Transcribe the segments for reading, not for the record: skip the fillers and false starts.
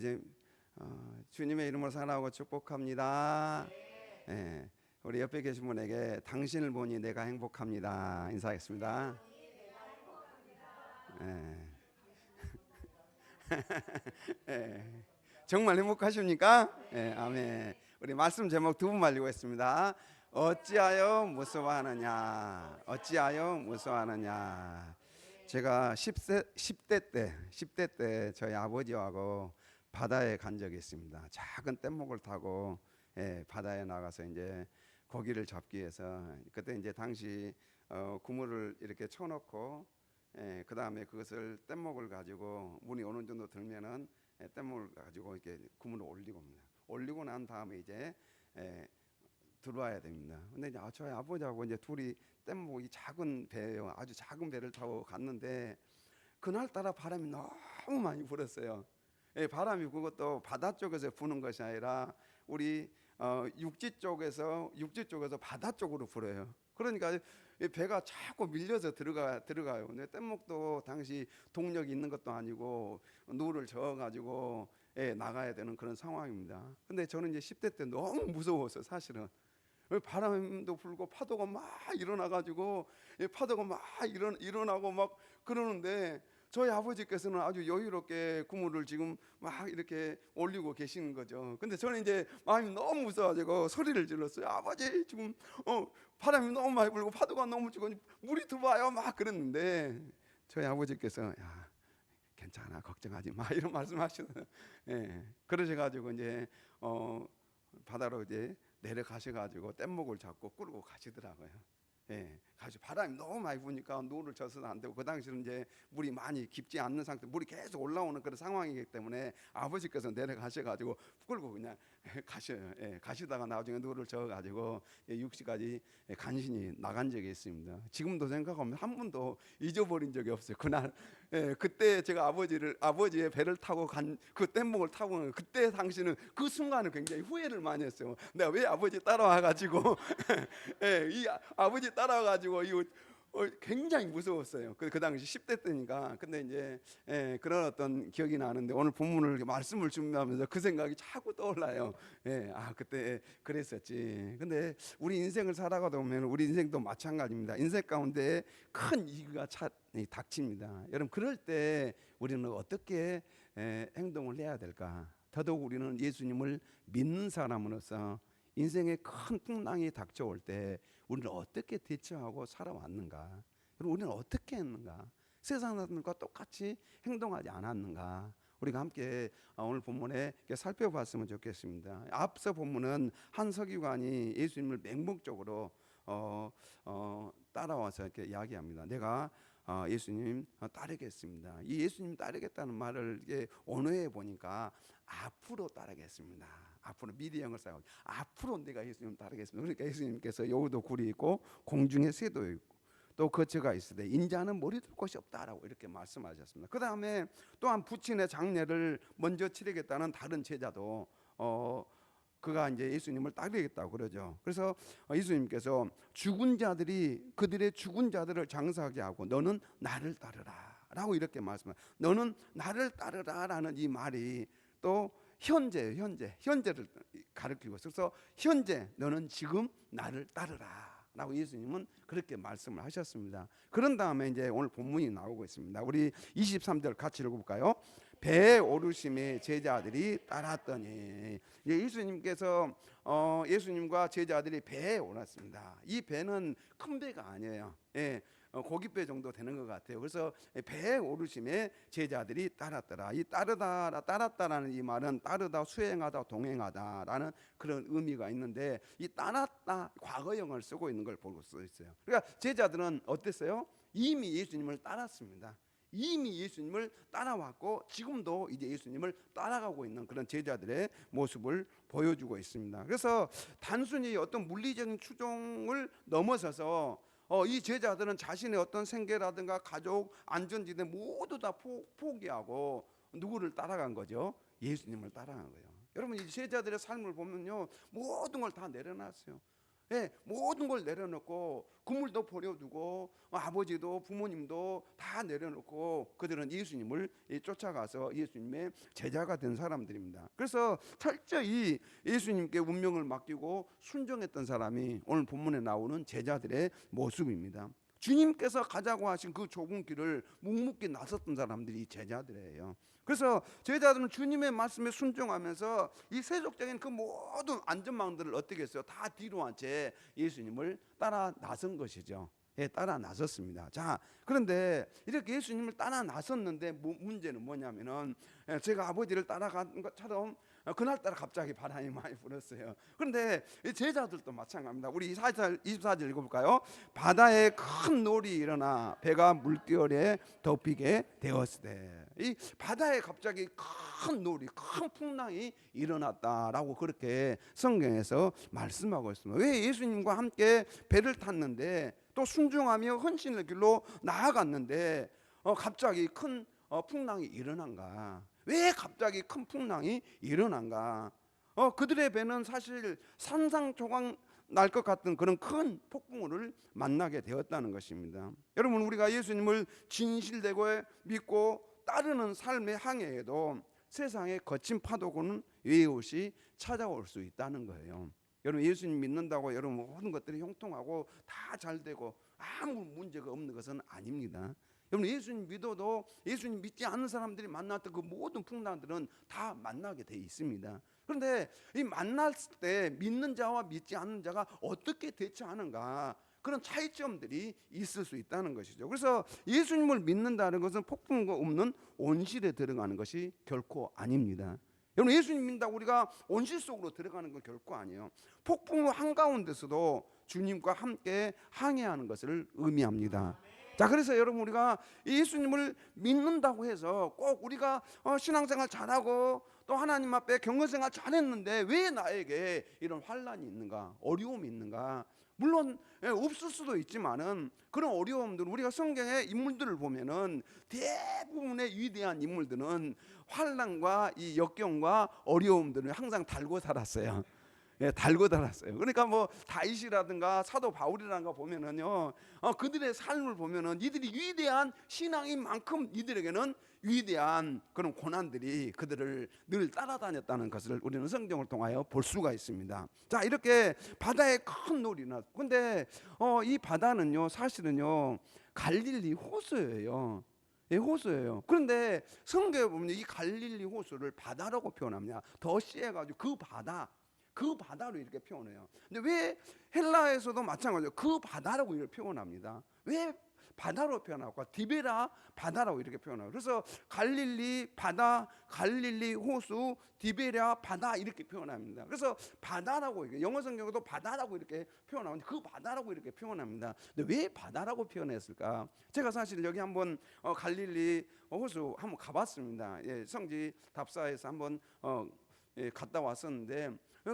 이제 주님의 이름으로 사랑하고 축복합니다. 예, 우리 옆에 계신 분에게 당신을 보니 내가 행복합니다. 인사하겠습니다. 예. 예. 정말 행복하십니까? 예, 아멘. 우리 말씀 제목 두 분 말리고 있습니다. 어찌하여 무서워하느냐? 어찌하여 무서워하느냐? 제가 10대 때 저희 아버지하고 바다에 간 적이 있습니다. 작은 뗏목을 타고 바다에 나가서 이제 고기를 잡기 위해서, 그때 이제 당시 그물을 이렇게 쳐놓고 그 다음에 그것을 뗏목을 가지고 물이 어느 정도 들면은 뗏목을 가지고 이렇게 그물을 올리고 난 다음에 이제 들어와야 됩니다. 근데 이제 저희 아버지하고 이제 둘이 뗏목이 작은 배예요. 아주 작은 배를 타고 갔는데 그날따라 바람이 너무 많이 불었어요. 바람이, 그것도 바다 쪽에서 부는 것이 아니라 우리 육지 쪽에서 바다 쪽으로 불어요. 그러니까 이 배가 자꾸 밀려서 들어가요. 근데 뗏목도 당시 동력이 있는 것도 아니고 누를 저어 가지고 나가야 되는 그런 상황입니다. 근데 저는 이제 10대 때 너무 무서웠어요, 사실은. 바람도 불고 파도가 막 일어나가지고 파도가 막 일어나고 막 그러는데 저희 아버지께서는 아주 여유롭게 그물을 지금 막 이렇게 올리고 계시는 거죠. 근데 저는 이제 마음이 너무 무서워가지고 소리를 질렀어요. 아버지, 지금 바람이 너무 많이 불고 파도가 너무 치고 물이 들어와요 막 그랬는데 저희 아버지께서 야, 괜찮아, 걱정하지 마, 이런 말씀하시는. 그러셔가지고 이제 바다로 이제 내려가셔가지고 뗏목을 잡고 끌고 가시더라고요. 가지고 바람이 너무 많이 부니까 노를 져서는 안 되고, 그 당시는 이제 물이 많이 깊지 않는 상태, 물이 계속 올라오는 그런 상황이기 때문에 아버지께서 내려가셔가지고 끌고 그냥 가셔요. 가시다가 나중에 노를 져가지고 6시까지 간신히 나간 적이 있습니다. 지금도 생각하면 한 번도 잊어버린 적이 없어요. 그날 그때 제가 아버지의 배를 타고 간 그 뗏목을 타고 그때 당시는 그 순간을 굉장히 후회를 많이 했어요. 내가 왜 아버지 따라와가지고 이 아버지 따라와가지고 이거 굉장히 무서웠어요. 그 당시 10대 때니까. 근데 이제 그런 어떤 기억이 나는데 오늘 본문을 말씀을 준비하면서 그 생각이 자꾸 떠올라요. 그때 그랬었지. 근데 우리 인생을 살아가다 보면 우리 인생도 마찬가지입니다. 인생 가운데 큰 위기가 닥칩니다. 여러분, 그럴 때 우리는 어떻게 행동을 해야 될까? 더더욱 우리는 예수님을 믿는 사람으로서 인생에 큰 풍랑이 닥쳐올 때 우리는 어떻게 대처하고 살아왔는가? 그리고 우리는 어떻게 했는가? 세상 사람들과 똑같이 행동하지 않았는가? 우리가 함께 오늘 본문에 살펴봤으면 좋겠습니다. 앞서 본문은 한 서기관이 예수님을 맹목적으로 따라와서 이렇게 이야기합니다. 내가 예수님 따르겠습니다. 이 예수님 따르겠다는 말을 언어해 보니까 앞으로 따르겠습니다. 앞으로 미래형을 사용. 앞으로 내가 예수님 따르겠습니다. 그러니까 예수님께서 여우도 굴이 있고 공중에 새도 있고 또 거처가 있으되 인자는 머리 둘 곳이 없다라고 이렇게 말씀하셨습니다. 그 다음에 또한 부친의 장례를 먼저 치르겠다는 다른 제자도 그가 이제 예수님을 따르겠다고 그러죠. 그래서 예수님께서 그들의 죽은 자들을 장사하게 하고 너는 나를 따르라라고 이렇게 말씀합니다. 너는 나를 따르라라는 이 말이 또 현재를 가리키고 있어서 현재 너는 지금 나를 따르라라고 예수님은 그렇게 말씀을 하셨습니다. 그런 다음에 이제 오늘 본문이 나오고 있습니다. 우리 23절 같이 읽어볼까요? 배에 오르심에 제자들이 따랐더니, 예수님께서 예수님과 제자들이 배에 올랐습니다. 이 배는 큰 배가 아니에요. 고깃배 정도 되는 것 같아요. 그래서 배에 오르심에 제자들이 따랐더라. 이 따랐다라는 이 말은 따르다, 수행하다, 동행하다라는 그런 의미가 있는데, 이 따랐다 과거형을 쓰고 있는 걸 볼 수 있어요. 그러니까 제자들은 어땠어요? 이미 예수님을 따랐습니다. 이미 예수님을 따라왔고 지금도 이제 예수님을 따라가고 있는 그런 제자들의 모습을 보여주고 있습니다. 그래서 단순히 어떤 물리적인 추종을 넘어서서 이 제자들은 자신의 어떤 생계라든가 가족, 안전지대 모두 다 포기하고 누구를 따라간 거죠? 예수님을 따라간 거예요. 여러분, 이 제자들의 삶을 보면요, 모든 걸 다 내려놨어요. 모든 걸 내려놓고 그물도 버려두고 아버지도 부모님도 다 내려놓고 그들은 예수님을 쫓아가서 예수님의 제자가 된 사람들입니다. 그래서 철저히 예수님께 운명을 맡기고 순종했던 사람이 오늘 본문에 나오는 제자들의 모습입니다. 주님께서 가자고 하신 그 좁은 길을 묵묵히 나섰던 사람들이 제자들이에요. 그래서 제자들은 주님의 말씀에 순종하면서 이 세속적인 그 모든 안전망들을 어떻게 했어요? 다 뒤로 한 채 예수님을 따라 나선 것이죠. 따라 나섰습니다. 자, 그런데 이렇게 예수님을 따라 나섰는데 문제는 뭐냐면은 제가 아버지를 따라간 것처럼 그날따라 갑자기 바람이 많이 불었어요. 그런데 제자들도 마찬가지입니다. 우리 24절 읽어볼까요? 바다에 큰 놀이 일어나 배가 물결에 덮이게 되었을 때, 이 바다에 갑자기 큰 놀이, 큰 풍랑이 일어났다라고 그렇게 성경에서 말씀하고 있습니다. 왜 예수님과 함께 배를 탔는데 또 순종하며 헌신의 길로 나아갔는데 갑자기 큰 풍랑이 일어난가? 왜 갑자기 큰 풍랑이 일어난가? 그들의 배는 사실 산상조각 날 것 같은 그런 큰 폭풍우를 만나게 되었다는 것입니다. 여러분, 우리가 예수님을 진실되고 믿고 따르는 삶의 항해에도 세상의 거친 파도고는 외없이 찾아올 수 있다는 거예요. 여러분, 예수님 믿는다고 여러분 모든 것들이 형통하고 다 잘되고 아무 문제가 없는 것은 아닙니다. 여러분, 예수님 믿어도 예수님 믿지 않는 사람들이 만났던 그 모든 풍랑들은 다 만나게 돼 있습니다. 그런데 이 만났을 때 믿는 자와 믿지 않는 자가 어떻게 대처하는가, 그런 차이점들이 있을 수 있다는 것이죠. 그래서 예수님을 믿는다는 것은 폭풍과 없는 온실에 들어가는 것이 결코 아닙니다. 여러분, 예수님 믿는다고 우리가 온실 속으로 들어가는 건 결코 아니에요. 폭풍 한가운데서도 주님과 함께 항해하는 것을 의미합니다. 자, 그래서 여러분, 우리가 예수님을 믿는다고 해서 꼭 우리가 신앙생활 잘하고 또 하나님 앞에 경건생활 잘했는데 왜 나에게 이런 환난이 있는가, 어려움이 있는가? 물론 없을 수도 있지만은 그런 어려움들은 우리가 성경의 인물들을 보면은 대부분의 위대한 인물들은 환난과 이 역경과 어려움들을 항상 달고 살았어요. 달고 달았어요. 그러니까 뭐 다윗이라든가 사도 바울이라든가 보면은요, 그들의 삶을 보면은 이들이 위대한 신앙인 만큼 이들에게는 위대한 그런 고난들이 그들을 늘 따라다녔다는 것을 우리는 성경을 통하여 볼 수가 있습니다. 자, 이렇게 바다에 큰 놀이나, 근데 이 바다는요 사실은요 갈릴리 호수예요. 호수예요. 그런데 성경에 보면 이 갈릴리 호수를 바다라고 표현합니다. 더 씨해가지고 그 바다로 이렇게 표현해요. 근데 왜 헬라에서도 마찬가지로 그 바다라고 이렇게 표현합니다. 왜 바다로 표현하고 디베라 바다라고 이렇게 표현해요. 그래서 갈릴리 바다, 갈릴리 호수, 디베라 바다 이렇게 표현합니다. 그래서 바다라고, 영어 성경에도 바다라고 이렇게 표현하는데 그 바다라고 이렇게 표현합니다. 근데 왜 바다라고 표현했을까? 제가 사실 여기 한번 갈릴리 호수 한번 가봤습니다. 성지 답사에서 한번 갔다 왔었는데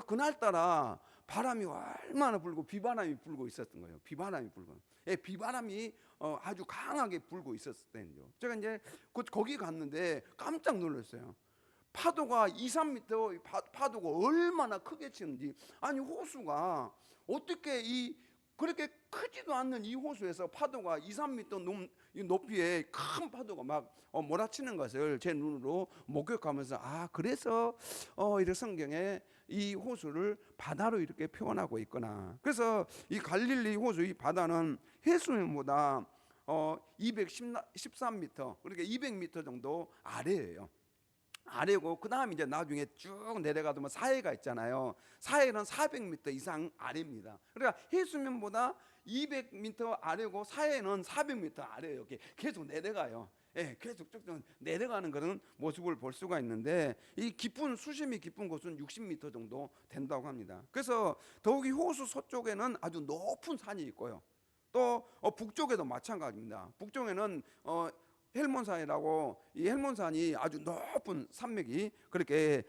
그날따라 바람이 얼마나 불고 비바람이 불고 있었던 거예요. 비바람이 불고, 비바람이 아주 강하게 불고 있었을 때죠. 제가 이제 거기 갔는데 깜짝 놀랐어요. 파도가 2, 3m 파도가 얼마나 크게 치는지. 아니, 호수가 어떻게 그렇게 크지도 않는 이 호수에서 파도가 2, 3m 높이에 큰 파도가 막 몰아치는 것을 제 눈으로 목격하면서, 그래서 이렇게 성경에 이 호수를 바다로 이렇게 표현하고 있구나. 그래서 이 갈릴리 호수, 이 바다는 해수면보다 213m, 그러니까 200m 정도 아래고, 그 다음 이제 나중에 쭉 내려가면 사해가 있잖아요. 사해는 400m 이상 아래입니다. 그러니까 해수면보다 200m 아래고 사해는 400m 아래예요. 이렇게 계속 내려가요. 계속 쭉 내려가는 그런 모습을 볼 수가 있는데, 이 수심이 깊은 곳은 60m 정도 된다고 합니다. 그래서 더욱이 호수 서쪽에는 아주 높은 산이 있고요. 또 북쪽에도 마찬가지입니다. 북쪽에는 헬몬산이라고, 이 헬몬산이 아주 높은 산맥이 그렇게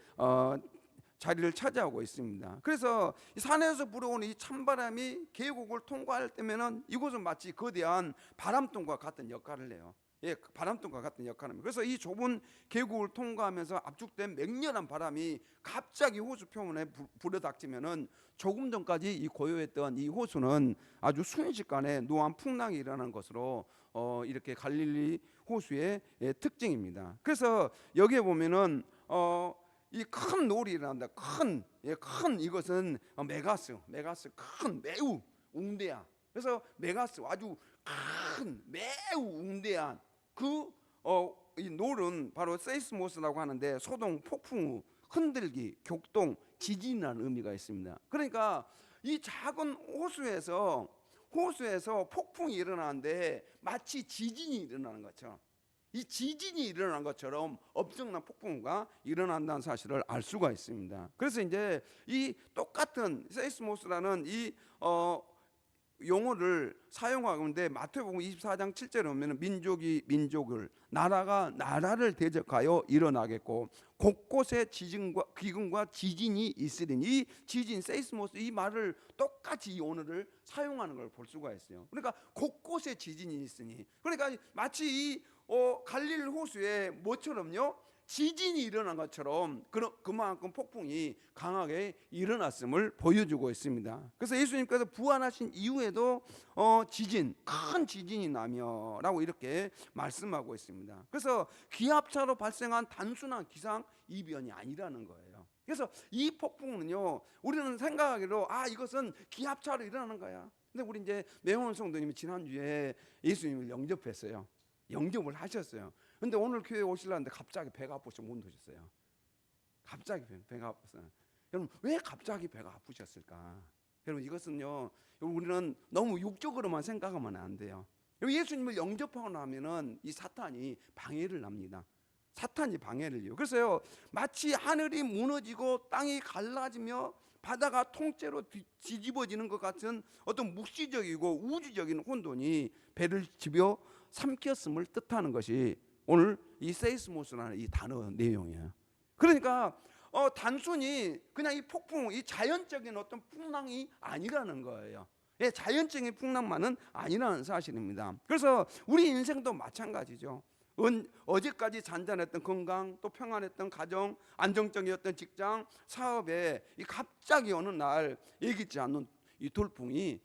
자리를 차지하고 있습니다. 그래서 이 산에서 불어오는 이 찬바람이 계곡을 통과할 때면은 이곳은 마치 거대한 바람통과 같은 역할을 해요. 바람통과 같은 역할입니다. 그래서 이 좁은 계곡을 통과하면서 압축된 맹렬한 바람이 갑자기 호수 표면에 불어닥치면은 조금 전까지 이 고요했던 이 호수는 아주 순식간에 노한 풍랑이 일어나는 것으로 이렇게 갈릴리 호수의 특징입니다. 그래서 여기에 보면은 이 큰 노을이 일어난다. 큰 이것은 메가스 큰 매우 웅대한. 그래서 메가스 아주 큰 매우 웅대한 이 노을은 바로 세이스모스라고 하는데 소동, 폭풍 후, 흔들기, 격동, 지진이라는 의미가 있습니다. 그러니까 이 작은 호수에서 폭풍이 일어나는데 마치 지진이 일어나는 것처럼, 이 지진이 일어난 것처럼 엄청난 폭풍우가 일어난다는 사실을 알 수가 있습니다. 그래서 이제 이 똑같은 세이스모스라는 이 용어를 사용하고 있는데 마태복음 24장 7절에 보면 민족이 민족을, 나라가 나라를 대적하여 일어나겠고 곳곳에 기근과 지진이 있으리니, 이 지진 세이스모스 이 말을 똑같이 이 언어를 사용하는 걸 볼 수가 있어요. 그러니까 곳곳에 지진이 있으니, 그러니까 마치 이 갈릴리 호수에 뭐처럼요? 지진이 일어난 것처럼 그만큼 폭풍이 강하게 일어났음을 보여주고 있습니다. 그래서 예수님께서 부활하신 이후에도 큰 지진이 나며라고 이렇게 말씀하고 있습니다. 그래서 기압차로 발생한 단순한 기상 이변이 아니라는 거예요. 그래서 이 폭풍은요, 우리는 생각하기로 이것은 기압차로 일어나는 거야. 근데 우리 이제 매원 성도님이 지난주에 예수님을 영접했어요. 영접을 하셨어요. 근데 오늘 교회 오시려는데 갑자기 배가 아프셔서 못 오셨어요. 갑자기 배가 아팠어요. 여러분, 왜 갑자기 배가 아프셨을까? 여러분, 이것은요, 우리는 너무 육적으로만 생각하면 안 돼요. 예수님을 영접하고 나면은 이 사탄이 방해를 납니다. 사탄이 방해를 해요. 그래서요, 마치 하늘이 무너지고 땅이 갈라지며 바다가 통째로 뒤집어지는 것 같은 어떤 묵시적이고 우주적인 혼돈이 배를 집어 삼켰음을 뜻하는 것이 오늘 이 세이스모스라는 이 단어 내용이에요. 그러니까 단순히 그냥 이 폭풍, 이 자연적인 어떤 풍랑이 아니라는 거예요. 자연적인 풍랑만은 아니라는 사실입니다. 그래서 우리 인생도 마찬가지죠. 어제까지 잔잔했던 건강, 또 평안했던 가정, 안정적이었던 직장, 사업에 갑자기 어느 날 예기치 않는 이 돌풍이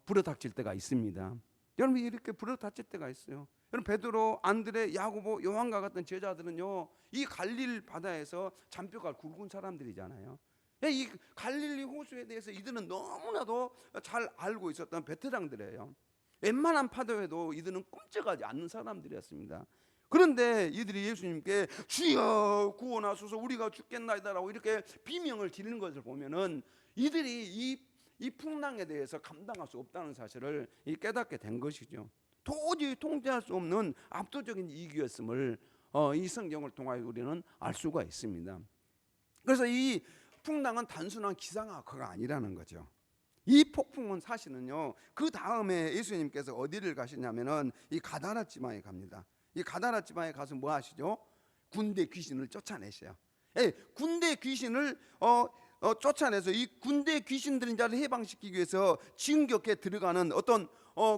불어닥칠 때가 있습니다. 여러분, 이렇게 불어닥칠 때가 있어요. 여러분, 베드로, 안드레, 야고보, 요한과 같은 제자들은요, 이 갈릴리 바다에서 잔뼈가 굵은 사람들이잖아요. 이 갈릴리 호수에 대해서 이들은 너무나도 잘 알고 있었던 베테랑들이에요. 웬만한 파도에도 이들은 꿈쩍하지 않는 사람들이었습니다. 그런데 이들이 예수님께 주여 구원하소서 우리가 죽겠나이다라고 이렇게 비명을 지르는 것을 보면은 이들이 이 풍랑에 대해서 감당할 수 없다는 사실을 깨닫게 된 것이죠. 도저히 통제할 수 없는 압도적인 이익이었음을 이 성경을 통하여 우리는 알 수가 있습니다. 그래서 이 풍랑은 단순한 기상악화가 아니라는 거죠. 이 폭풍은 사실은요, 그 다음에 예수님께서 어디를 가시냐면은 이 가다라 지방에 갑니다. 이 가다라 지방에 가서 뭐 하시죠? 군대 귀신을 쫓아내셔요. 군대 귀신을 쫓아내서 이 군대 귀신들인 자를 해방시키기 위해서 진격에 들어가는 어떤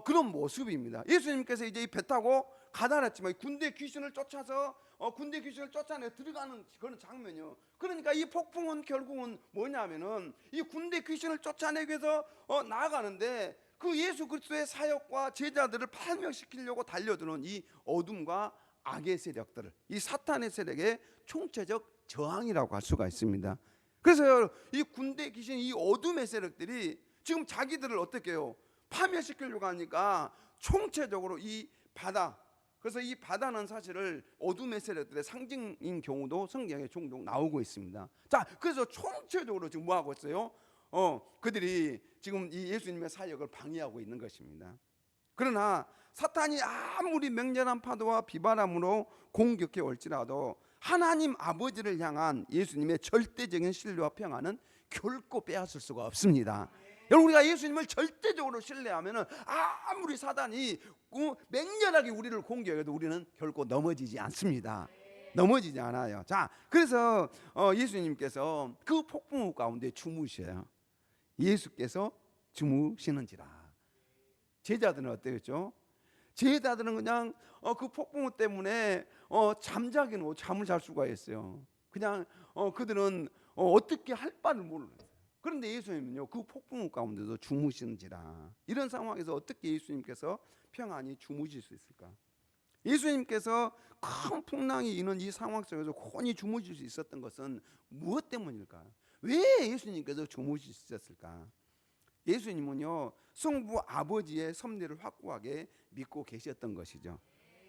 그런 모습입니다. 예수님께서 이제 이 배 타고 가다라 지방에 군대 귀신을 쫓아서 군대 귀신을 쫓아내 들어가는 그런 장면이요. 그러니까 이 폭풍은 결국은 뭐냐면은 이 군대 귀신을 쫓아내기 위해서 나아가는데 그 예수 그리스도의 사역과 제자들을 파멸시키려고 달려드는 이 어둠과 악의 세력들을, 이 사탄의 세력의 총체적 저항이라고 할 수가 있습니다. 그래서 이 군대 귀신, 이 어둠의 세력들이 지금 자기들을 어떻게 해요? 파멸시키려고 하니까 총체적으로 이 바다, 그래서 이 바다는 사실을 어둠의 세력들의 상징인 경우도 성경에 종종 나오고 있습니다. 자, 그래서 총체적으로 지금 뭐 하고 있어요? 그들이 지금 이 예수님의 사역을 방해하고 있는 것입니다. 그러나 사탄이 아무리 맹렬한 파도와 비바람으로 공격해 올지라도 하나님 아버지를 향한 예수님의 절대적인 신뢰와 평안은 결코 빼앗을 수가 없습니다. 여러분, 우리가 예수님을 절대적으로 신뢰하면은 아무리 사단이 맹렬하게 우리를 공격해도 우리는 결코 넘어지지 않습니다. 넘어지지 않아요. 자, 그래서 예수님께서 그 폭풍우 가운데 주무셔요. 예수께서 주무시는지라. 제자들은 어땠죠? 제자들은 그냥 그 폭풍우 때문에 잠자기는 잠을 잘 수가 있어요. 그냥 그들은 어떻게 할 바를 몰라요. 그런데 예수님은요, 그 폭풍우 가운데도 주무시는지라. 이런 상황에서 어떻게 예수님께서 평안히 주무실 수 있을까? 예수님께서 큰 풍랑이 있는 이 상황 속에서 곤히 주무실 수 있었던 것은 무엇 때문일까? 왜 예수님께서 주무실 수 있었을까? 예수님은요, 성부 아버지의 섭리를 확고하게 믿고 계셨던 것이죠.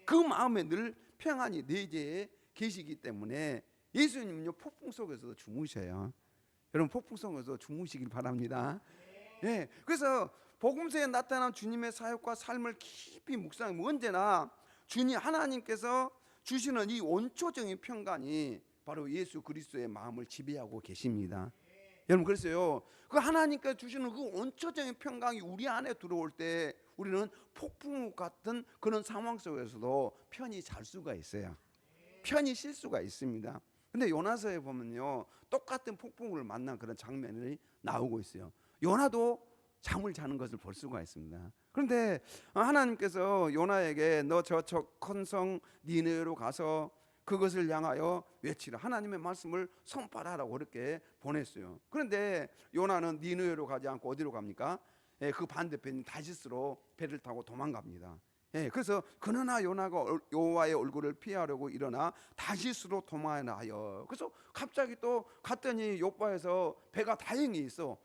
그 마음에 늘 평안이 내재해 계시기 때문에 예수님은요, 폭풍 속에서도 주무셔요. 여러분, 폭풍 속에서 주무시길 바랍니다. 예, 그래서 복음서에 나타난 주님의 사역과 삶을 깊이 묵상하면 언제나 주님 하나님께서 주시는 이 원초적인 평강이 바로 예수 그리스도의 마음을 지배하고 계십니다. 여러분, 그래서요, 그 하나님께서 주시는 그 원초적인 평강이 우리 안에 들어올 때 우리는 폭풍 같은 그런 상황 속에서도 편히 잘 수가 있어요. 편히 쉴 수가 있습니다. 근데 요나서에 보면요, 똑같은 폭풍을 만난 그런 장면이 나오고 있어요. 요나도 잠을 자는 것을 볼 수가 있습니다. 그런데 하나님께서 요나에게 너 저쪽 큰 성 니느웨로 가서 그것을 향하여 외치라, 하나님의 말씀을 선포하라고 그렇게 보냈어요. 그런데 요나는 니느웨로 가지 않고 어디로 갑니까? 그 반대편 다시스로 배를 타고 도망갑니다. 그래서 그러나 요나가 여호와의 얼굴을 피하려고 일어나 다시스로 도망하여, 그래서 갑자기 또 갔더니 요바에서 배가 다행히 있어.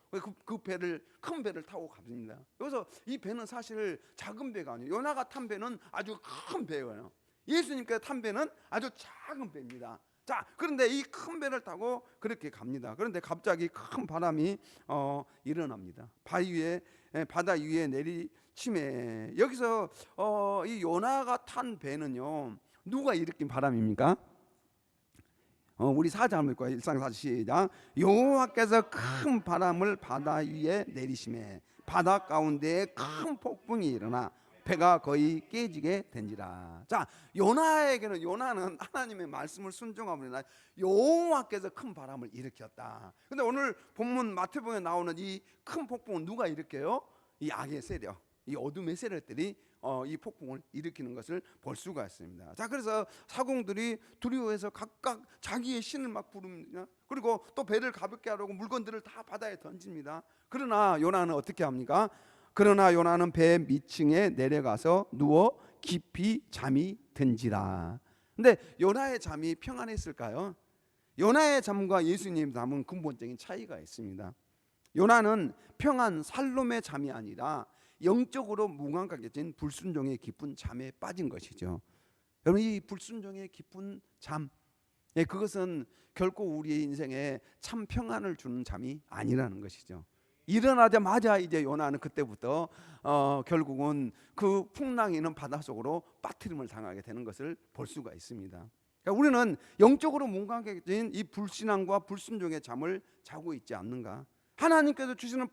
그 배를, 큰 배를 타고 갑니다. 그래서 이 배는 사실 작은 배가 아니에요. 요나가 탄 배는 아주 큰 배예요. 예수님께서 탄 배는 아주 작은 배입니다. 자, 그런데 이 큰 배를 타고 그렇게 갑니다. 그런데 갑자기 큰 바람이 일어납니다. 바다 위에 내리침에, 여기서 이 요나가 탄 배는요, 누가 일으킨 바람입니까? 우리 사자 한번 읽고 일상사시 시작. 여호와께서 큰 바람을 바다 위에 내리심에 바다 가운데에 큰 폭풍이 일어나 배가 거의 깨지게 된지라. 자, 요나는 하나님의 말씀을 순종하므로 여호와께서 큰 바람을 일으켰다. 근데 오늘 본문 마태복음에 나오는 이 큰 폭풍은 누가 일으켜요? 이 악의 세력, 이 어둠의 세력들이 이 폭풍을 일으키는 것을 볼 수가 있습니다. 자, 그래서 사공들이 두려워해서 각각 자기의 신을 막 부릅니다. 그리고 또 배를 가볍게 하려고 물건들을 다 바다에 던집니다. 그러나 요나는 어떻게 합니까? 그러나 요나는 배 밑층에 내려가서 누워 깊이 잠이 든지라. 근데 요나의 잠이 평안했을까요? 요나의 잠과 예수님의 잠은 근본적인 차이가 있습니다. 요나는 평안 살롬의 잠이 아니라 영적으로 무감각해진 불순종의 깊은 잠에 빠진 것이죠. 여러분, 이 불순종의 깊은 잠, 그것은 결코 우리의 인생에 참 평안을 주는 잠이 아니라는 것이죠. 일어나자마자 이제 요나는 그때부터 결국은 그 풍랑이 있는 바다 속으로 빠뜨림을 당하게 되는 것을 볼 수가 있습니다. 그러니까 우리는 영적으로 무감각해진 이 불신앙과 불순종의 잠을 자고 있지 않는가? 하나님께서 주시는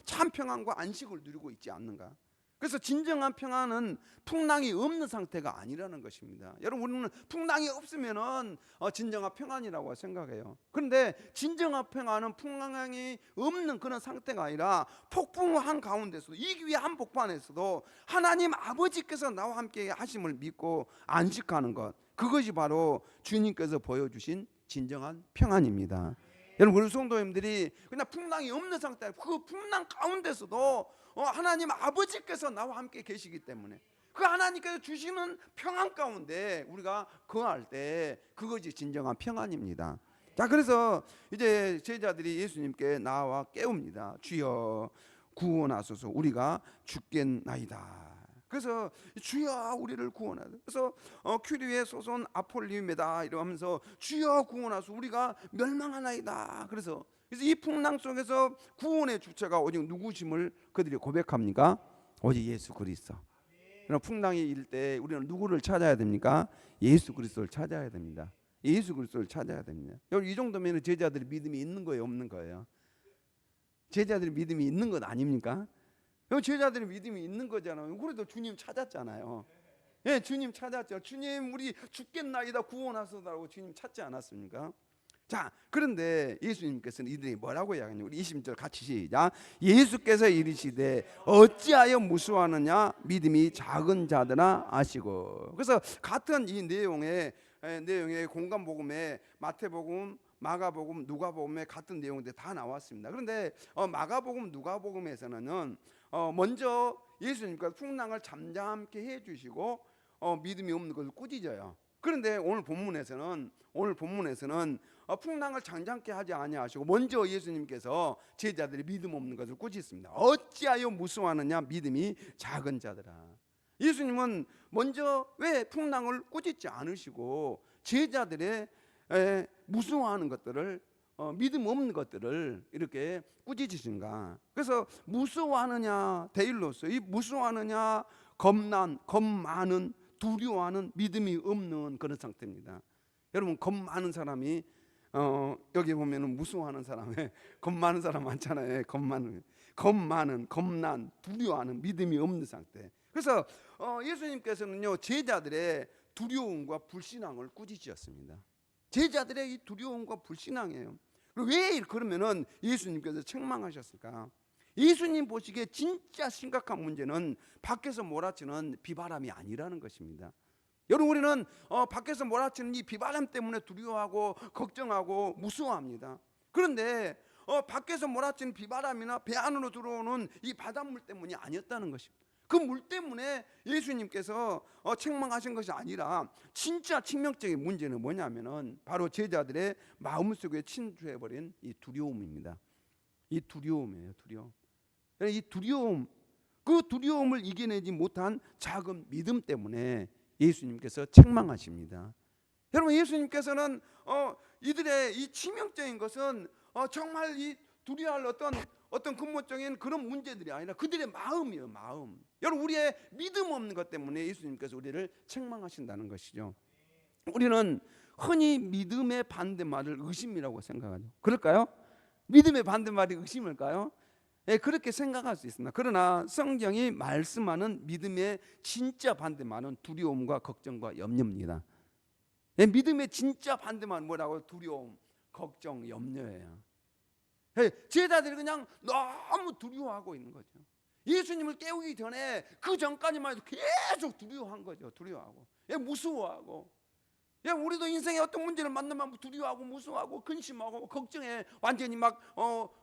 참 평안과 안식을 누리고 있지 않는가? 그래서 진정한 평안은 풍랑이 없는 상태가 아니라는 것입니다. 여러분, 우리는 풍랑이 없으면은 진정한 평안이라고 생각해요. 그런데 진정한 평안은 풍랑이 없는 그런 상태가 아니라 폭풍한 가운데서도, 이기 한복판에서도 하나님 아버지께서 나와 함께 하심을 믿고 안식하는 것, 그것이 바로 주님께서 보여주신 진정한 평안입니다. 여러분, 우리 성도님들이 그냥 풍랑이 없는 상태, 그 풍랑 가운데서도 하나님 아버지께서 나와 함께 계시기 때문에 그 하나님께서 주시는 평안 가운데 우리가 거할 때 그것이 진정한 평안입니다. 자, 그래서 이제 제자들이 예수님께 나와 깨웁니다. 주여 구원하소서, 우리가 죽겠나이다. 그래서 주여 우리를 구원하소서. 그래서 큐리에 소손 아폴리메다 이러면서 주여 구원하소서, 우리가 멸망하나이다. 그래서 이 풍랑 속에서 구원의 주체가 오직 누구심을 그들이 고백합니까? 오직 예수 그리스도. 풍랑이 일 때 우리는 누구를 찾아야 됩니까? 예수 그리스도를 찾아야 됩니다. 예수 그리스도를 찾아야 됩니다. 여러분, 이 정도면 제자들이 믿음이 있는 거예요, 없는 거예요? 제자들이 믿음이 있는 것 아닙니까? 제자들이 믿음이 있는 거잖아요. 그래도 주님 찾았잖아요. 주님 찾았죠. 주님 우리 죽겠나이다 구원하소서라고 주님 찾지 않았습니까? 자, 그런데 예수님께서는 이들이 뭐라고 이야기하냐? 우리 20절 같이 시작. 예수께서 이르시되 어찌하여 무수하느냐? 믿음이 작은 자들아 아시고. 그래서 같은 이 내용의 공간복음에 마태복음, 마가복음, 누가복음에 같은 내용들 다 나왔습니다. 그런데 마가복음, 누가복음에서는 먼저 예수님께서 풍랑을 잠잠케 해주시고 믿음이 없는 것을 꾸짖어요. 그런데 오늘 본문에서는 풍랑을 잠잠케 하지 아니하시고 먼저 예수님께서 제자들이 믿음 없는 것을 꾸짖습니다. 어찌하여 무수하느냐? 믿음이 작은 자들아. 예수님은 먼저 왜 풍랑을 꾸짖지 않으시고 제자들의 무수하는 것들을 믿음 없는 것들을 이렇게 꾸짖으신가? 그래서 무수하느냐 데일로서 이 무수하느냐 겁 많은 두려워하는 믿음이 없는 그런 상태입니다. 여러분 겁 많은 사람이 여기 보면은 무수하는 사람에 겁 많은 사람 많잖아요. 겁난 두려워하는 믿음이 없는 상태. 그래서 예수님께서는요 제자들의 두려움과 불신앙을 꾸짖으셨습니다. 제자들의 이 두려움과 불신앙이에요. 왜 그러면은 예수님께서 책망하셨을까? 예수님 보시기에 진짜 심각한 문제는 밖에서 몰아치는 비바람이 아니라는 것입니다. 여러분 우리는 밖에서 몰아치는 이 비바람 때문에 두려워하고 걱정하고 무서워합니다. 그런데 밖에서 몰아치는 비바람이나 배 안으로 들어오는 이 바닷물 때문이 아니었다는 것입니다. 그 물 때문에 예수님께서 책망하신 것이 아니라 진짜 치명적인 문제는 뭐냐면은 바로 제자들의 마음속에 침투해버린 이 두려움입니다. 이 두려움이에요. 이 두려움, 그 두려움을 이겨내지 못한 작은 믿음 때문에 예수님께서 책망하십니다. 여러분 예수님께서는 이들의 이 치명적인 것은 정말 이 두려워할 어떤 근본적인 그런 문제들이 아니라 그들의 마음이에요. 마음. 여러분 우리의 믿음 없는 것 때문에 예수님께서 우리를 책망하신다는 것이죠. 우리는 흔히 믿음의 반대말을 의심이라고 생각하죠. 그럴까요? 믿음의 반대말이 의심일까요? 예, 그렇게 생각할 수 있습니다. 그러나 성경이 말씀하는 믿음의 진짜 반대말은 두려움과 걱정과 염려입니다. 예, 믿음의 진짜 반대말은 뭐라고? 두려움, 걱정, 염려예요. 예, 제자들이 그냥 너무 두려워하고 있는 거죠. 예수님을 깨우기 전에 그 전까지만 해도 계속 두려워한 거죠. 두려워하고, 예, 무서워하고. 예, 우리도 인생에 어떤 문제를 만나면 두려워하고 무서워하고 근심하고 걱정에 완전히 막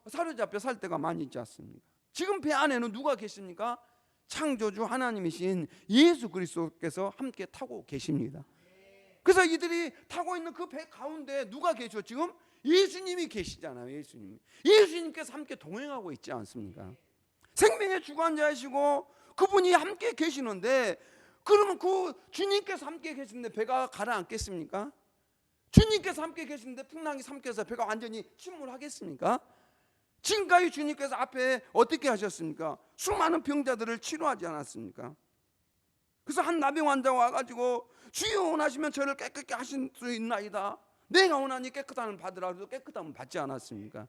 사로잡혀 살 때가 많이 있지 않습니까? 지금 배 안에는 누가 계십니까? 창조주 하나님이신 예수 그리스도께서 함께 타고 계십니다. 그래서 이들이 타고 있는 그 배 가운데 누가 계셔? 지금 예수님이 계시잖아요. 예수님께서 함께 동행하고 있지 않습니까? 생명의 주관자이시고 그분이 함께 계시는데, 그러면 그 주님께서 함께 계시는데 배가 가라앉겠습니까? 주님께서 함께 계시는데 풍랑이 삼켜서 배가 완전히 침몰하겠습니까? 지금까지 주님께서 앞에 어떻게 하셨습니까? 수많은 병자들을 치료하지 않았습니까? 그래서 한 나병 환자가 와가지고 주여 원하시면 저를 깨끗게 하실 수 있나이다, 내가 원하니 깨끗함을 받으라 해도 깨끗함을 받지 않았습니까?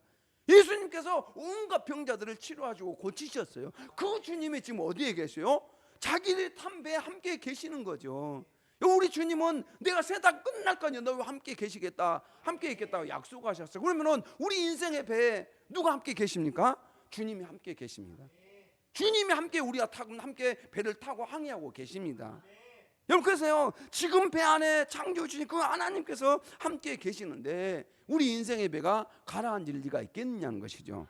예수님께서 온갖 병자들을 치료하시고 고치셨어요. 그 주님이 지금 어디에 계세요? 자기들이 탄 배에 함께 계시는 거죠. 우리 주님은 내가 세상 끝날까지 너와 함께 계시겠다, 함께 있겠다고 약속하셨어요. 그러면은 우리 인생의 배에 누가 함께 계십니까? 주님이 함께 계십니다. 주님이 함께 우리가 함께 배를 타고 항해하고 계십니다. 여러분 그래서요, 지금 배 안에 창조주신 그 하나님께서 함께 계시는데 우리 인생의 배가 가라앉을 리가 있겠느냐는 것이죠.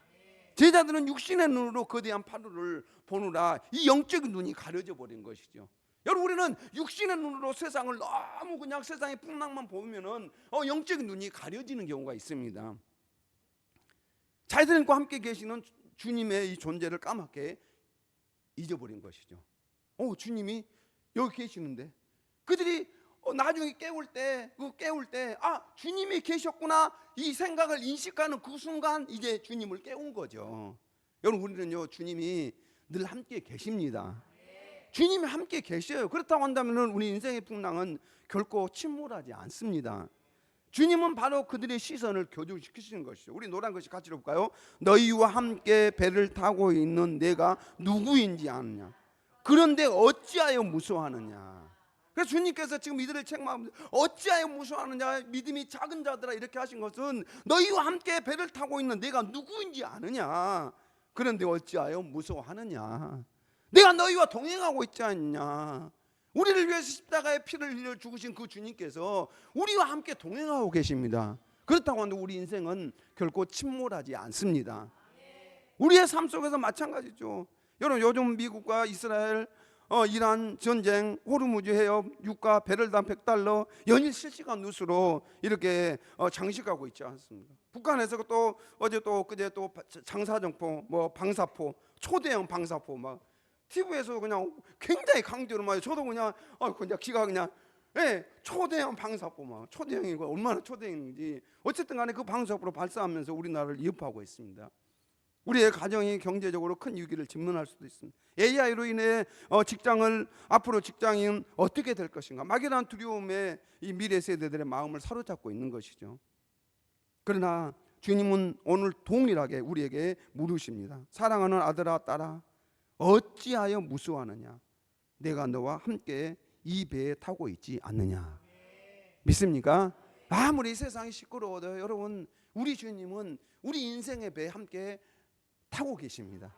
제자들은 육신의 눈으로 거대한 파도를 보느라 이 영적인 눈이 가려져 버린 것이죠. 여러분 우리는 육신의 눈으로 세상을 너무 그냥 세상의 풍랑만 보면은 영적인 눈이 가려지는 경우가 있습니다. 자기들과 함께 계시는 주님의 이 존재를 까맣게 잊어버린 것이죠. 주님이 여기 계시는데, 그들이 나중에 깨울 때 주님이 계셨구나 이 생각을 인식하는 그 순간 이제 주님을 깨운 거죠. 여러분 우리는요, 주님이 늘 함께 계십니다. 주님이 함께 계셔요. 그렇다고 한다면 우리 인생의 풍랑은 결코 침몰하지 않습니다. 주님은 바로 그들의 시선을 교조시키시는 것이죠. 우리 노란 것이 같이 읽어볼까요? 너희와 함께 배를 타고 있는 내가 누구인지 아느냐? 그런데 어찌하여 무서워하느냐? 그래서 주님께서 지금 이들을 책망하면서 어찌하여 무서워하느냐, 믿음이 작은 자들아, 이렇게 하신 것은 너희와 함께 배를 타고 있는 내가 누구인지 아느냐. 그런데 어찌하여 무서워하느냐. 내가 너희와 동행하고 있지 않냐. 우리를 위해서 십자가의 피를 흘려 죽으신 그 주님께서 우리와 함께 동행하고 계십니다. 그렇다고 하는데 우리 인생은 결코 침몰하지 않습니다. 우리의 삶 속에서 마찬가지죠. 여러분, 요즘 미국과 이스라엘, 이란 전쟁, 호르무즈 해협, 유가 베럴당 $100 연일 실시간 뉴스로 이렇게 장식하고 있지 않습니까? 북한에서 또 어제 또 그제 또 장사정포, 뭐 방사포, 초대형 방사포 막 TV에서 그냥 굉장히 강조를 많이. 저도 그냥 그냥 기가 그냥 초대형 방사포 막 초대형이고 얼마나 초대형인지 어쨌든 간에 그 방사포로 발사하면서 우리나라를 위협하고 있습니다. 우리의 가정이 경제적으로 큰 위기를 직면할 수도 있습니다. AI로 인해 앞으로 직장인 어떻게 될 것인가, 막연한 두려움에 이 미래 세대들의 마음을 사로잡고 있는 것이죠. 그러나 주님은 오늘 동일하게 우리에게 물으십니다. 사랑하는 아들아 딸아, 어찌하여 무수하느냐. 내가 너와 함께 이 배에 타고 있지 않느냐. 믿습니까? 아무리 세상이 시끄러워도 여러분, 우리 주님은 우리 인생의 배에 함께 타고 계십니다.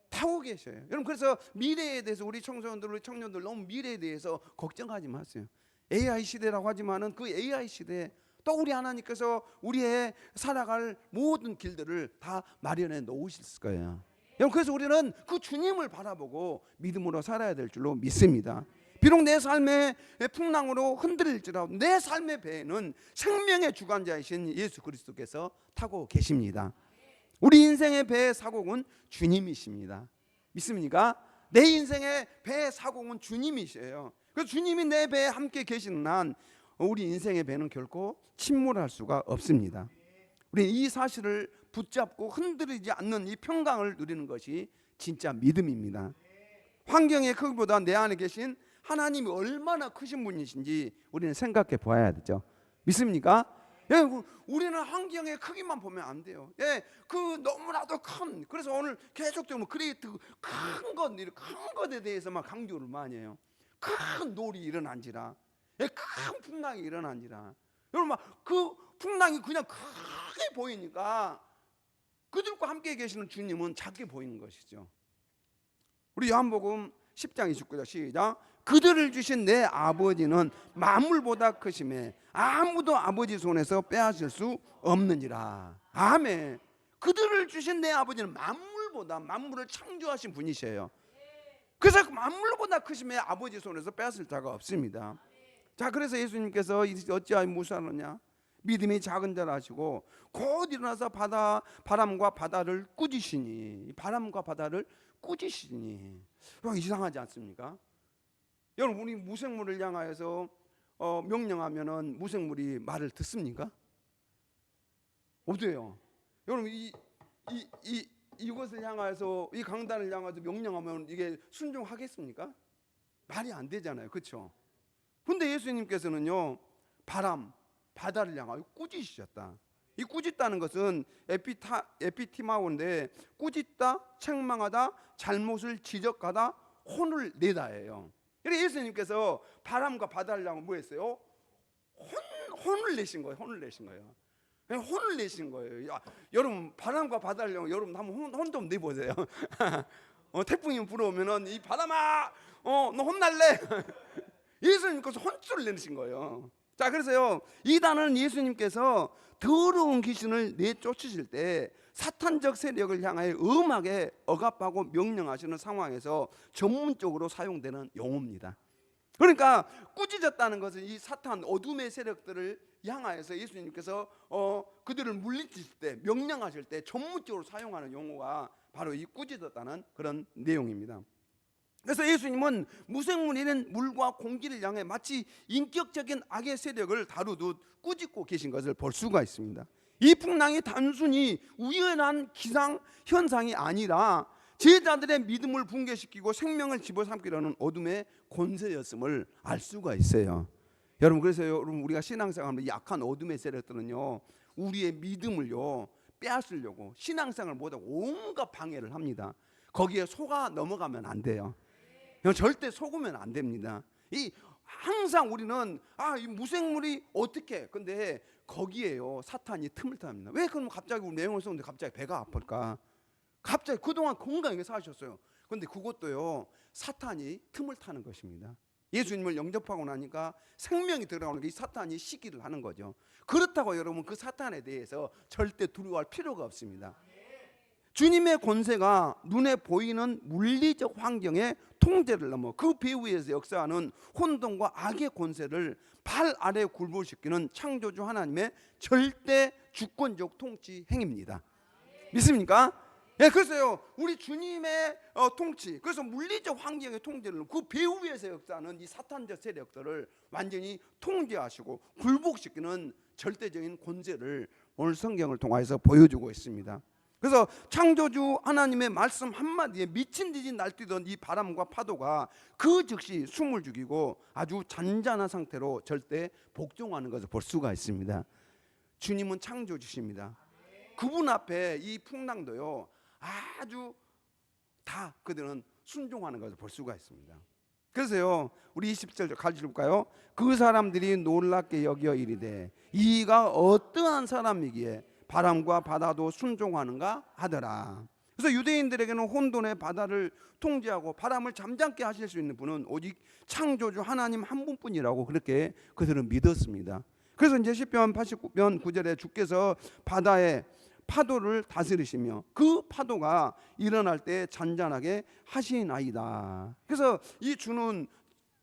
타고 계셔요. 여러분, 그래서 미래에 대해서 우리 청소년들, 우리 청년들 너무 미래에 대해서 걱정하지 마세요. AI 시대라고 하지만은 그 AI 시대에 또 우리 하나님께서 우리의 살아갈 모든 길들을 다 마련해 놓으실 거예요. 여러분, 그래서 우리는 그 주님을 바라보고 믿음으로 살아야 될 줄로 믿습니다. 비록 내 삶의 풍랑으로 흔들릴지라도 내 삶의 배에는 생명의 주관자이신 예수 그리스도께서 타고 계십니다. 우리 인생의 배의 사공은 주님이십니다. 믿습니까? 내 인생의 배의 사공은 주님이셔요. 그래서 주님이 내 배에 함께 계시는 한 우리 인생의 배는 결코 침몰할 수가 없습니다. 우리 이 사실을 붙잡고 흔들리지 않는 이 평강을 누리는 것이 진짜 믿음입니다. 환경의 크기보다 내 안에 계신 하나님이 얼마나 크신 분이신지 우리는 생각해 보아야 되죠. 믿습니까? 우리는 환경의 크기만 보면 안 돼요. 그 너무나도 큰, 그래서 오늘 계속적으로 크리에이트 큰 것에 대해서만 강조를 많이 해요. 큰 놀이 일어난지라, 큰 풍랑이 일어난지라. 여러분, 그 풍랑이 그냥 크게 보이니까 그들과 함께 계시는 주님은 작게 보이는 것이죠. 우리 요한복음 10장 29절 시작. 그들을 주신 내 아버지는 만물보다 크심에 아무도 아버지 손에서 빼앗을 수 없느니라. 아멘. 그들을 주신 내 아버지는 만물을 창조하신 분이셔요. 그래서 만물보다 크심에 아버지 손에서 빼앗을 자가 없습니다. 자, 그래서 예수님께서 어찌하여 무수하느냐, 믿음이 작은 자라 하시고 곧 일어나서 바람과 바다를 꾸짖으시니. 바람과 바다를 꾸짖으시니. 이상하지 않습니까? 여러분, 우리 무생물을 향하여서 명령하면은 무생물이 말을 듣습니까? 어때요? 여러분, 이것을 향하여서, 이 강단을 향해서 명령하면 이게 순종하겠습니까? 말이 안 되잖아요, 그렇죠? 근데 예수님께서는요, 바다를 향하여 꾸짖으셨다. 이 꾸짖다는 것은 에피티마오인데, 꾸짖다, 책망하다, 잘못을 지적하다, 혼을 내다예요. 그래서 예수님께서 바람과 바다를 향하여 뭐 했어요? 혼을 내신 거예요. 혼을 내신 거예요. 야, 여러분, 바람과 바다를 향하여 여러분 한번 혼 좀 내보세요. 태풍이 불어오면은 이 바람아, 너 혼날래? 예수님께서 혼쭐을 내신 거예요. 자, 그래서요, 이단은 예수님께서 더러운 귀신을 내쫓으실 때 사탄적 세력을 향하여 엄하게 억압하고 명령하시는 상황에서 전문적으로 사용되는 용어입니다. 그러니까 꾸짖었다는 것은 이 사탄 어둠의 세력들을 향하여서 예수님께서 그들을 물리칠 때, 명령하실 때 전문적으로 사용하는 용어가 바로 이 꾸짖었다는 그런 내용입니다. 그래서 예수님은 무생물인 물과 공기를 향해 마치 인격적인 악의 세력을 다루듯 꾸짖고 계신 것을 볼 수가 있습니다. 이 풍랑이 단순히 우연한 기상 현상이 아니라 제자들의 믿음을 붕괴시키고 생명을 집어삼키려는 어둠의 권세였음을 알 수가 있어요. 여러분, 그래서 여러분, 우리가 신앙생활하면 약한 어둠의 세력들은요, 우리의 믿음을요 빼앗으려고 신앙생활을 못하고 온갖 방해를 합니다. 거기에 속아 넘어가면 안 돼요. 절대 속으면 안 됩니다. 이 항상 우리는 이 무생물이 어떻게? 근데 거기에요 사탄이 틈을 탑니다. 왜 그럼 갑자기 우리 내용을 썼는데 갑자기 배가 아플까? 갑자기 그동안 건강하게 사셨어요. 근데 그것도요 사탄이 틈을 타는 것입니다. 예수님을 영접하고 나니까 생명이 들어가는 게 이 사탄이 시기를 하는 거죠. 그렇다고 여러분 그 사탄에 대해서 절대 두려워할 필요가 없습니다. 주님의 권세가 눈에 보이는 물리적 환경의 통제를 넘어 그 배후에서 역사하는 혼돈과 악의 권세를 발 아래 굴복시키는 창조주 하나님의 절대 주권적 통치 행위입니다. 믿습니까? 예, 그래서요 우리 주님의 통치, 그래서 물리적 환경의 통제를 그 배후에서 역사하는 이 사탄적 세력들을 완전히 통제하시고 굴복시키는 절대적인 권세를 오늘 성경을 통해서 보여주고 있습니다. 그래서 창조주 하나님의 말씀 한마디에 미친 듯이 날뛰던 이 바람과 파도가 그 즉시 숨을 죽이고 아주 잔잔한 상태로 절대 복종하는 것을 볼 수가 있습니다. 주님은 창조주십니다. 그분 앞에 이 풍랑도요 아주 다 그들은 순종하는 것을 볼 수가 있습니다. 그래서요 우리 20절 같이 볼까요? 그 사람들이 놀랍게 여겨 이르되 이가 어떠한 사람이기에 바람과 바다도 순종하는가 하더라. 그래서 유대인들에게는 혼돈의 바다를 통제하고 바람을 잠잠게 하실 수 있는 분은 오직 창조주 하나님 한 분뿐이라고 그렇게 그들은 믿었습니다. 그래서 이제 시편 89편 9절에 주께서 바다의 파도를 다스리시며 그 파도가 일어날 때 잔잔하게 하시나이다. 그래서 이 주는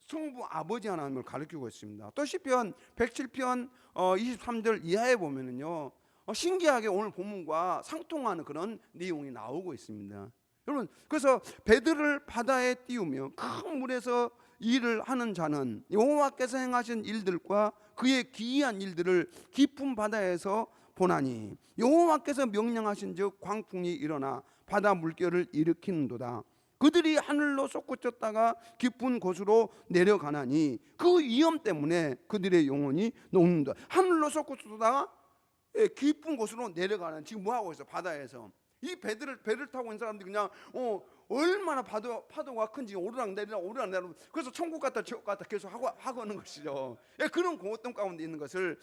성부 아버지 하나님을 가리키고 있습니다. 또 시편 107편 23절 이하에 보면은요 신기하게 오늘 본문과 상통하는 그런 내용이 나오고 있습니다. 여러분 그래서 배들을 바다에 띄우며 큰 물에서 일을 하는 자는 여호와께서 행하신 일들과 그의 기이한 일들을 깊은 바다에서 보나니 여호와께서 명령하신 즉 광풍이 일어나 바다 물결을 일으키는도다. 그들이 하늘로 솟구쳤다가 깊은 곳으로 내려가나니 그 위험 때문에 그들의 영혼이 녹는다. 하늘로 솟구쳤다가 깊은 곳으로 내려가는, 지금 뭐 하고 있어? 바다에서 이 배를 타고 있는 사람들이 그냥 얼마나 파도가 큰지 오르락 내리락 그래서 천국 갔다 지옥 갔다 계속 하고 하는 것이죠. 그런 공허점 가운데 있는 것을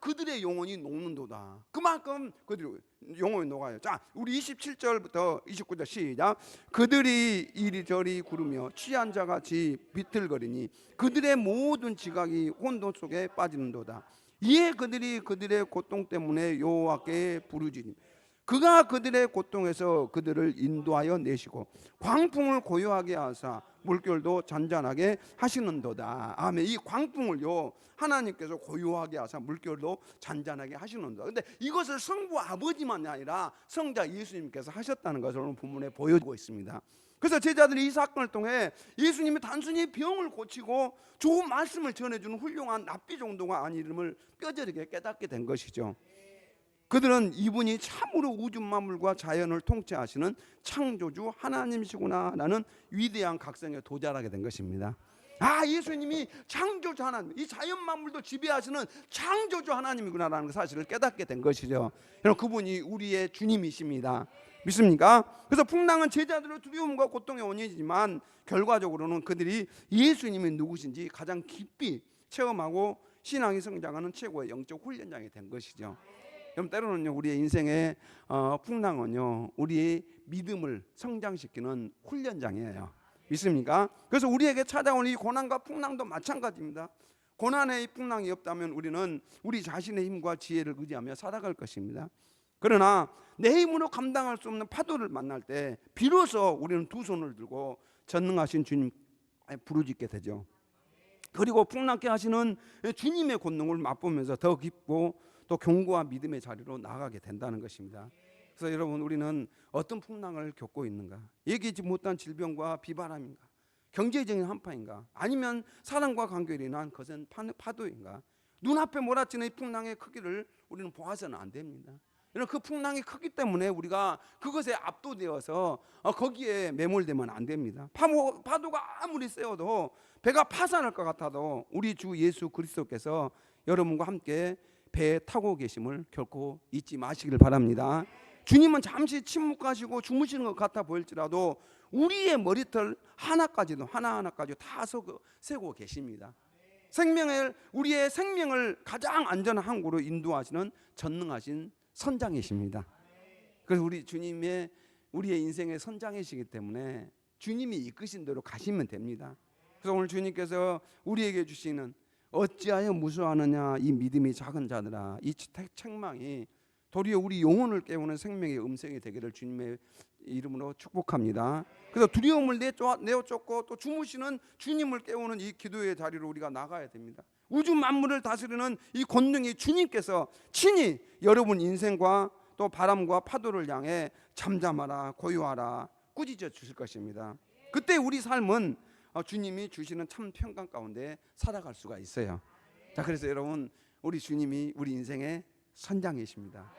그들의 영혼이 녹는도다. 그만큼 그들의 영혼이 녹아요. 자, 우리 27절부터 29절 시작. 그들이 이리저리 구르며 취한 자같이 비틀거리니 그들의 모든 지각이 혼돈 속에 빠지는도다. 이에 그들이 그들의 고통 때문에 여호와께 부르짖으니 그가 그들의 고통에서 그들을 인도하여 내시고 광풍을 고요하게 하사 물결도 잔잔하게 하시는도다. 아멘. 이 광풍을요 하나님께서 고요하게 하사 물결도 잔잔하게 하시는도다. 근데 이것을 성부 아버지만이 아니라 성자 예수님께서 하셨다는 것을 오늘 본문에 보여주고 있습니다. 그래서 제자들이 이 사건을 통해 예수님이 단순히 병을 고치고 좋은 말씀을 전해주는 훌륭한 납비 정도가 아님을 뼈저리게 깨닫게 된 것이죠. 그들은 이분이 참으로 우주 만물과 자연을 통치하시는 창조주 하나님이시구나라는 위대한 각성에 도달하게 된 것입니다. 예수님이 창조주 하나님, 이 자연 만물도 지배하시는 창조주 하나님이구나라는 사실을 깨닫게 된 것이죠. 여러분, 그분이 우리의 주님이십니다. 믿습니까? 그래서 풍랑은 제자들의 두려움과 고통의 원인이지만 결과적으로는 그들이 예수님이 누구신지 가장 깊이 체험하고 신앙이 성장하는 최고의 영적 훈련장이 된 것이죠. 그럼 때로는요 우리의 인생의 풍랑은요 우리의 믿음을 성장시키는 훈련장이에요. 믿습니까? 그래서 우리에게 찾아오는 이 고난과 풍랑도 마찬가지입니다. 고난의 풍랑이 없다면 우리는 우리 자신의 힘과 지혜를 의지하며 살아갈 것입니다. 그러나 내 힘으로 감당할 수 없는 파도를 만날 때 비로소 우리는 두 손을 들고 전능하신 주님 부르짖게 되죠. 그리고 풍랑케 하시는 주님의 권능을 맛보면서 더 깊고 또 견고한 믿음의 자리로 나아가게 된다는 것입니다. 그래서 여러분, 우리는 어떤 풍랑을 겪고 있는가? 얘기하지 못한 질병과 비바람인가? 경제적인 한파인가? 아니면 사랑과 관계로 인한 거센 파도인가? 눈앞에 몰아치는 이 풍랑의 크기를 우리는 보아서는 안 됩니다. 그 풍랑이 크기 때문에 우리가 그것에 압도되어서 거기에 매몰되면 안 됩니다. 파도가 아무리 세워도 배가 파산할 것 같아도 우리 주 예수 그리스도께서 여러분과 함께 배에 타고 계심을 결코 잊지 마시길 바랍니다. 주님은 잠시 침묵하시고 주무시는 것 같아 보일지라도 우리의 머리털 하나까지도 하나하나까지 다 세고 계십니다. 우리의 생명을 가장 안전한 항구로 인도하시는 전능하신 선장이십니다. 그래서 우리 주님의 우리의 인생의 선장이시기 때문에 주님이 이끄신 대로 가시면 됩니다. 그래서 오늘 주님께서 우리에게 주시는 어찌하여 무수하느냐 이 믿음이 작은 자들아, 이 책망이 도리어 우리 영혼을 깨우는 생명의 음성이 되기를 주님의 이름으로 축복합니다. 그래서 두려움을 내어쫓고 또 주무시는 주님을 깨우는 이 기도의 자리로 우리가 나가야 됩니다. 우주 만물을 다스리는 이 권능이 주님께서 친히 여러분 인생과 또 바람과 파도를 향해 잠잠하라 고요하라 꾸짖어 주실 것입니다. 그때 우리 삶은 주님이 주시는 참 평강 가운데 살아갈 수가 있어요. 자, 그래서 여러분 우리 주님이 우리 인생의 선장이십니다.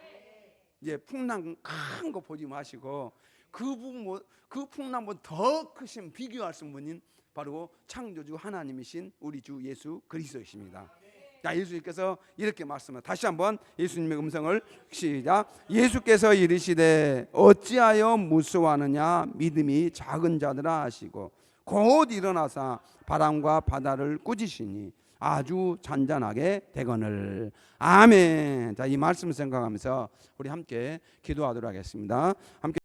이제 풍랑 큰 거 보지 마시고 그 풍랑보다 더 크신 비교할 수 없는 바로 창조주 하나님이신 우리 주 예수 그리스도이십니다. 자, 예수님께서 이렇게 말씀합니다. 다시 한번 예수님의 음성을 시작. 예수께서 이르시되 어찌하여 무서워하느냐 믿음이 작은 자들아 하시고 곧 일어나사 바람과 바다를 꾸짖으시니 아주 잔잔하게 되거늘. 아멘. 자, 이 말씀 생각하면서 우리 함께 기도하도록 하겠습니다. 함께